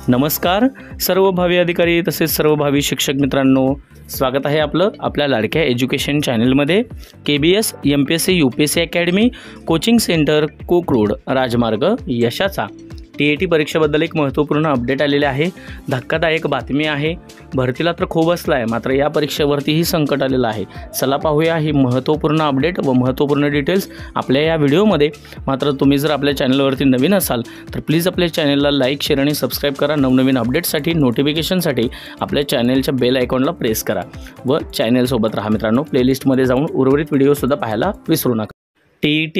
नमस्कार सर्व भावी अधिकारी तसेच सर्व भावी शिक्षक मित्रांनो, स्वागत आहे आपल्या लाडक्या एज्युकेशन चॅनलमध्ये। KBS MPSC UPSC academy coaching centre कोक रोड राजमार्ग यशाचा TAT परीक्षेबद्दल एक महत्त्वपूर्ण अपडेट आलेले आहे। धक्कादायक बातमी आहे। भरतीला तर खूप बसला आहे, मात्र या परीक्षेवरतीही संकट आलेलं आहे। चला पाहूया ही महत्त्वपूर्ण अपडेट व महत्त्वपूर्ण डिटेल्स आपल्या या व्हिडिओमध्ये। मात्र तुम्ही जर आपल्या चॅनलवरती नवीन असाल तर प्लीज आपल्या चॅनलला लाईक, शेअर आणि सबस्क्राइब करा। नवनवीन अपडेट्ससाठी नोटिफिकेशनसाठी आपल्या चॅनलच्या बेल आयकॉनला प्रेस करा व चॅनलसोबत राहा मित्रांनो। प्लेलिस्टमध्ये जाऊन उर्वरित व्हिडिओसुद्धा पाहायला विसरू नका। TAT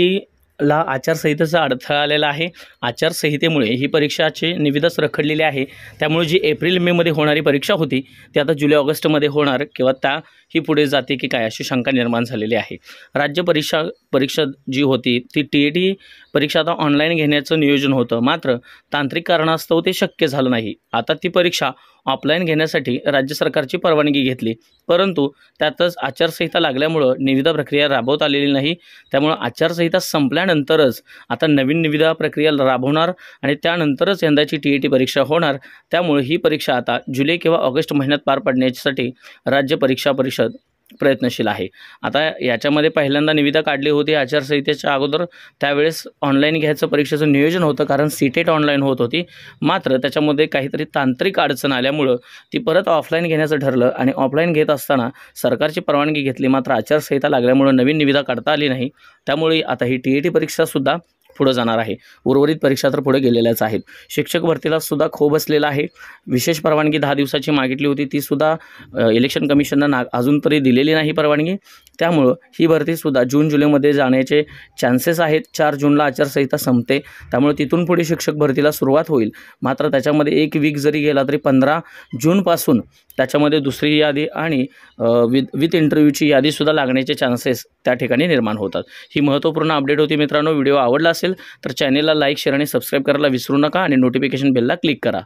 ला आचारसंहितेचा अडथळा आलेला आहे। आचारसंहितेमुळे ही परीक्षाची निविदाच रखडलेली आहे। त्यामुळे जी एप्रिल मे मध्ये होणारी परीक्षा होती ती आता जुलै ऑगस्ट मध्ये होणार किंवा ही पुढे जाते की काय अशी शंका निर्माण झालेली आहे। राज्य परीक्षा जी होती ती TAT परीक्षा आता ऑनलाईन घेण्याचं नियोजन होतं, मात्र तांत्रिक कारणास्तव ते शक्य झालं नाही। आता ती परीक्षा ऑफलाईन घेण्यासाठी राज्य सरकारची परवानगी घेतली, परंतु त्यातच आचारसंहिता लागल्यामुळे निविदा प्रक्रिया राबवता आलेली नाही। त्यामुळे आचारसंहिता संपल्यानंतरच आता नवीन निविदा प्रक्रिया राबवणार आणि त्यानंतरच यंदाची TAT परीक्षा होणार। त्यामुळे ही परीक्षा आता जुलै किंवा ऑगस्ट महिन्यात पार पाडण्यासाठी राज्य परीक्षा परिषद प्रयत्नशील आहे। आता याच्यामध्ये पहिल्यांदा निविदा काढली होती आचारसंहितेच्या अगोदर, त्यावेळेस ऑनलाईन घ्यायचं परीक्षेचं नियोजन होतं, कारण CTET ऑनलाईन होत होती। मात्र त्याच्यामध्ये काहीतरी तांत्रिक अडचण आल्यामुळे ती परत ऑफलाईन घेण्याचं ठरलं आणि ऑफलाईन घेत असताना सरकारची परवानगी घेतली, मात्र आचारसंहिता लागल्यामुळे नवीन निविदा काढता आली नाही। त्यामुळे आता ही TAT परीक्षासुद्धा पुढे जाणार आहे। उर्वरित परीक्षा तर पुढे गेलेल्याच आहेत। शिक्षक भरतीला सुद्धा खो बसलेला आहे। विशेष परवानगी 10 दिवसाची मागितली होती, ती सुद्धा इलेक्शन कमिशनने अजून तरी दिलेली नाही परवानगी। त्यामुळे ही भरती सुद्धा जून जुलैमध्ये जाण्याचे चान्सेस आहेत। 4 जूनला आचारसंहिता संपते, त्यामुळे तिथून पुढे शिक्षक भरतीला सुरुवात होईल। मात्र त्याच्यामध्ये एक वीक जरी गेला तरी 15 जूनपासून त्याच्यामध्ये दुसरी यादी आणि विथ इंटरव्ह्यूची यादीसुद्धा लागण्याचे चान्सेस त्या ठिकाणी निर्माण होतात। ही महत्त्वपूर्ण अपडेट होती मित्रांनो। व्हिडिओ आवडला असेल तर चॅनलला लाईक, शेअर आणि सबस्क्राइब करायला विसरू नका आणि नोटिफिकेशन बेलला क्लिक करा।